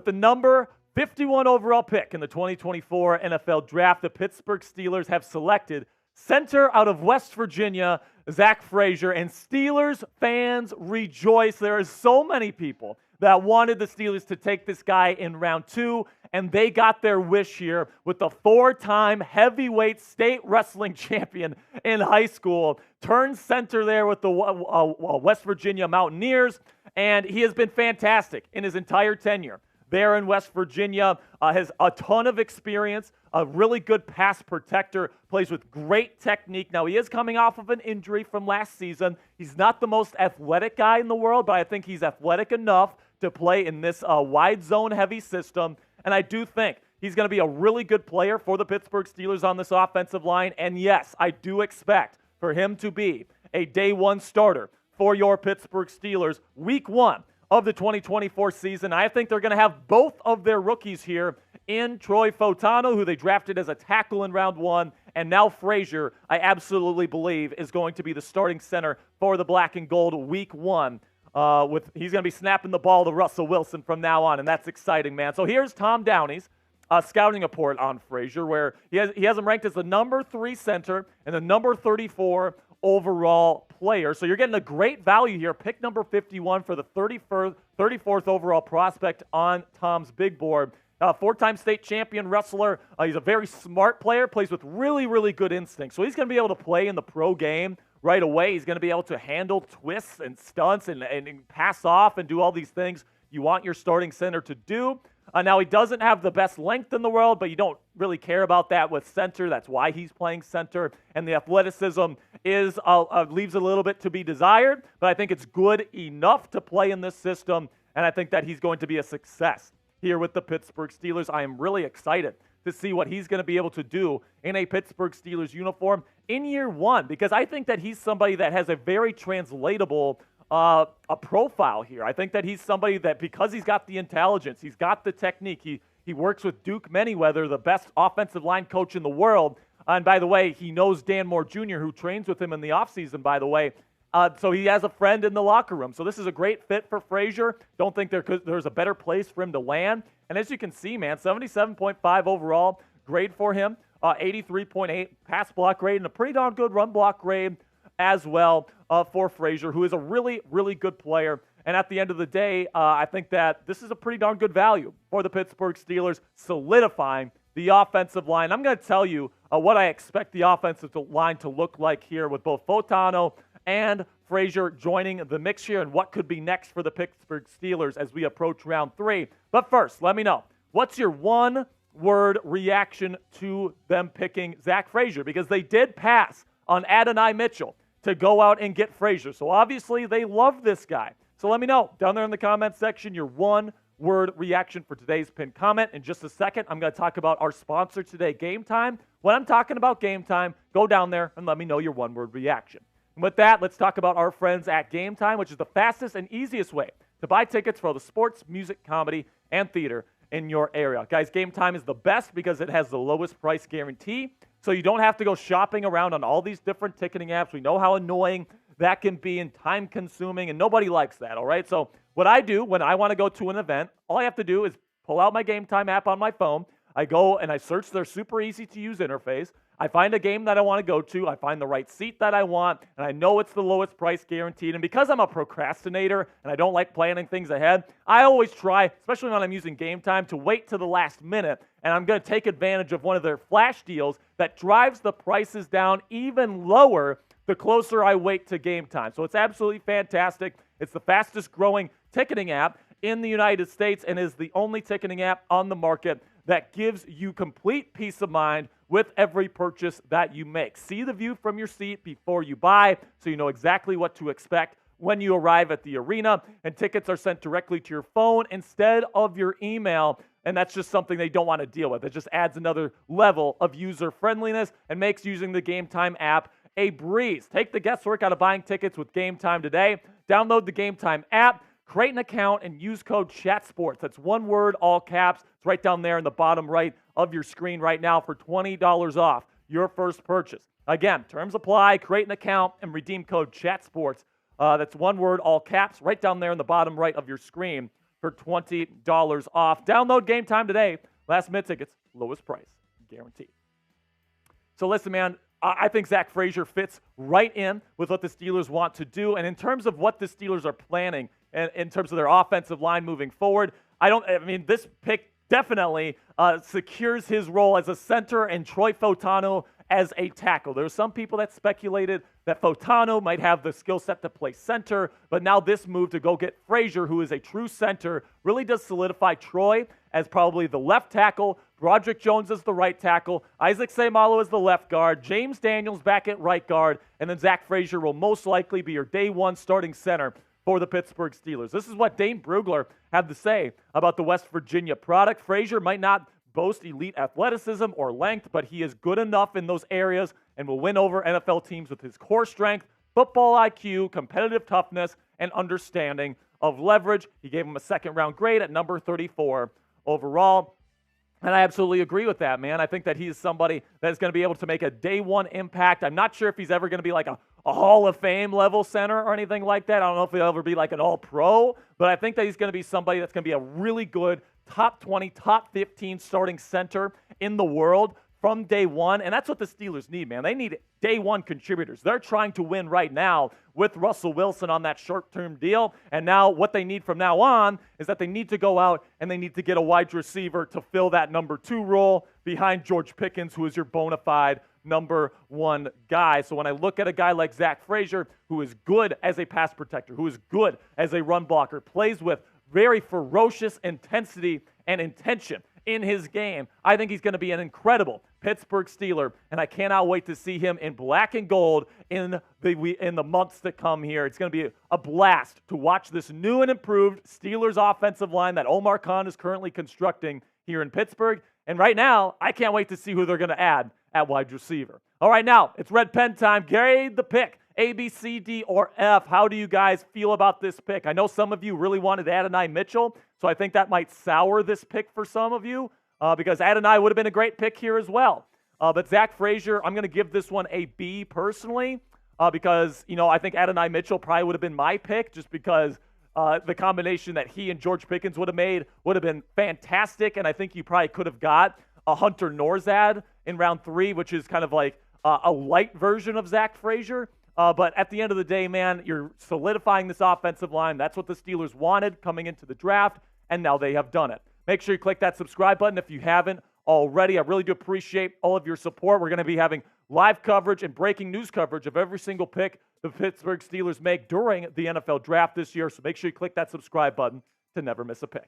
With the number 51 overall pick in the 2024 NFL Draft, the Pittsburgh Steelers have selected center out of West Virginia, Zach Frazier, and Steelers fans rejoice. There are so many people that wanted the Steelers to take this guy in round 2, and they got their wish here with the 4-time heavyweight state wrestling champion in high school. Turned center there with the West Virginia Mountaineers, and he has been fantastic in his entire tenure there in West Virginia. Has a ton of experience, a really good pass protector, plays with great technique. Now, he is coming off of an injury from last season. He's not the most athletic guy in the world, but I think he's athletic enough to play in this wide zone heavy system. And I do think he's going to be a really good player for the Pittsburgh Steelers on this offensive line. And yes, I do expect for him to be a day one starter for your Pittsburgh Steelers week 1 of the 2024 season. I think they're going to have both of their rookies here in Troy Fautanu, who they drafted as a tackle in round 1, and now Frazier, I absolutely believe, is going to be the starting center for the black and gold week 1. He's going to be snapping the ball to Russell Wilson from now on, and that's exciting, man. So here's Tom Downey's scouting report on Frazier, where he has him ranked as the number 3 center and the number 34 overall player. So you're getting a great value here. Pick number 51 for the 34th overall prospect on Tom's big board. 4-time state champion wrestler. He's a very smart player, plays with really, really good instincts. So he's going to be able to play in the pro game right away. He's going to be able to handle twists and stunts and pass off and do all these things you want your starting center to do. Now, he doesn't have the best length in the world, but you don't really care about that with center. That's why he's playing center. And the athleticism leaves a little bit to be desired, but I think it's good enough to play in this system, and I think that he's going to be a success here with the Pittsburgh Steelers. I am really excited to see what he's going to be able to do in a Pittsburgh Steelers uniform in year 1, because I think that he's somebody that has a very translatable a profile here. I think that he's somebody that, because he's got the intelligence, he's got the technique, he works with Duke Manyweather, the best offensive line coach in the world. And by the way, he knows Dan Moore Jr., who trains with him in the offseason, by the way. So he has a friend in the locker room. So this is a great fit for Frazier. Don't think there's a better place for him to land. And as you can see, man, 77.5 overall grade for him, 83.8 pass block grade, and a pretty darn good run block grade as well for Frazier, who is a really, really good player. And at the end of the day, I think that this is a pretty darn good value for the Pittsburgh Steelers, solidifying the offensive line. I'm going to tell you what I expect the offensive line to look like here with both Fautanu and Frazier joining the mix here, and what could be next for the Pittsburgh Steelers as we approach round 3. But first, let me know, what's your one-word reaction to them picking Zach Frazier? Because they did pass on Adonai Mitchell to go out and get Frazier. So obviously they love this guy. So let me know down there in the comment section your one-word reaction for today's pinned comment. In just a second, I'm going to talk about our sponsor today, Game Time. When I'm talking about Game Time, go down there and let me know your one-word reaction. And with that, let's talk about our friends at Game Time, which is the fastest and easiest way to buy tickets for all the sports, music, comedy, and theater in your area. Guys, Game Time is the best because it has the lowest price guarantee, so you don't have to go shopping around on all these different ticketing apps. We know how annoying that can be and time-consuming, and nobody likes that, all right? So what I do when I want to go to an event, all I have to do is pull out my Game Time app on my phone. I go and I search their super easy-to-use interface. I find a game that I want to go to. I find the right seat that I want, and I know it's the lowest price guaranteed. And because I'm a procrastinator and I don't like planning things ahead, I always try, especially when I'm using Game Time, to wait to the last minute. And I'm going to take advantage of one of their flash deals that drives the prices down even lower the closer I wait to Game Time. So it's absolutely fantastic. It's the fastest growing ticketing app in the United States and is the only ticketing app on the market that gives you complete peace of mind with every purchase that you make. See the view from your seat before you buy, so you know exactly what to expect when you arrive at the arena, and tickets are sent directly to your phone instead of your email, and that's just something they don't want to deal with. It just adds another level of user friendliness and makes using the Game Time app a breeze. Take the guesswork out of buying tickets with Game Time today. Download the Game Time app, create an account, and use code CHATSPORTS. That's one word, all caps. It's right down there in the bottom right of your screen right now for $20 off your first purchase. Again, terms apply. Create an account and redeem code CHATSPORTS. That's one word, all caps, right down there in the bottom right of your screen for $20 off. Download Game Time today. Last minute tickets, lowest price, guaranteed. So listen, man, I think Zach Frazier fits right in with what the Steelers want to do. And in terms of what the Steelers are planning and in terms of their offensive line moving forward, this pick definitely secures his role as a center and Troy Fautanu as a tackle. There were some people that speculated that Fautanu might have the skill set to play center, but now this move to go get Frazier, who is a true center, really does solidify Troy as probably the left tackle, Broderick Jones as the right tackle, Isaac Seumalo as the left guard, James Daniels back at right guard, and then Zach Frazier will most likely be your day one starting center for the Pittsburgh Steelers. This is what Dane Brugler had to say about the West Virginia product. Frazier might not boast elite athleticism or length, but he is good enough in those areas and will win over NFL teams with his core strength, football IQ, competitive toughness, and understanding of leverage. He gave him a second-round grade at number 34 overall. And I absolutely agree with that, man. I think that he's somebody that is going to be able to make a day one impact. I'm not sure if he's ever going to be like a Hall of Fame level center or anything like that. I don't know if he'll ever be like an all-pro, but I think that he's going to be somebody that's going to be a really good top 20, top 15 starting center in the world from day one. And that's what the Steelers need, man. They need day one contributors. They're trying to win right now with Russell Wilson on that short-term deal. And now what they need from now on is that they need to go out and they need to get a wide receiver to fill that number 2 role behind George Pickens, who is your bona fide number 1 guy. So when I look at a guy like Zach Frazier, who is good as a pass protector, who is good as a run blocker, plays with very ferocious intensity and intention in his game, I think he's going to be an incredible Pittsburgh Steeler, and I cannot wait to see him in black and gold in the months to come here. It's going to be a blast to watch this new and improved Steelers offensive line that Omar Khan is currently constructing here in Pittsburgh. And right now, I can't wait to see who they're going to add at wide receiver. All right, now it's red pen time. Grade the pick. A, B, C, D, or F. How do you guys feel about this pick? I know some of you really wanted Adonai Mitchell, so I think that might sour this pick for some of you because Adonai would have been a great pick here as well. But Zach Frazier, I'm going to give this one a B personally because, I think Adonai Mitchell probably would have been my pick just because the combination that he and George Pickens would have made would have been fantastic, and I think you probably could have got a Hunter Norzad in round 3, which is kind of like a light version of Zach Frazier. But at the end of the day, man, you're solidifying this offensive line. That's what the Steelers wanted coming into the draft, and now they have done it. Make sure you click that subscribe button if you haven't already. I really do appreciate all of your support. We're going to be having live coverage and breaking news coverage of every single pick the Pittsburgh Steelers make during the NFL draft this year. So make sure you click that subscribe button to never miss a pick.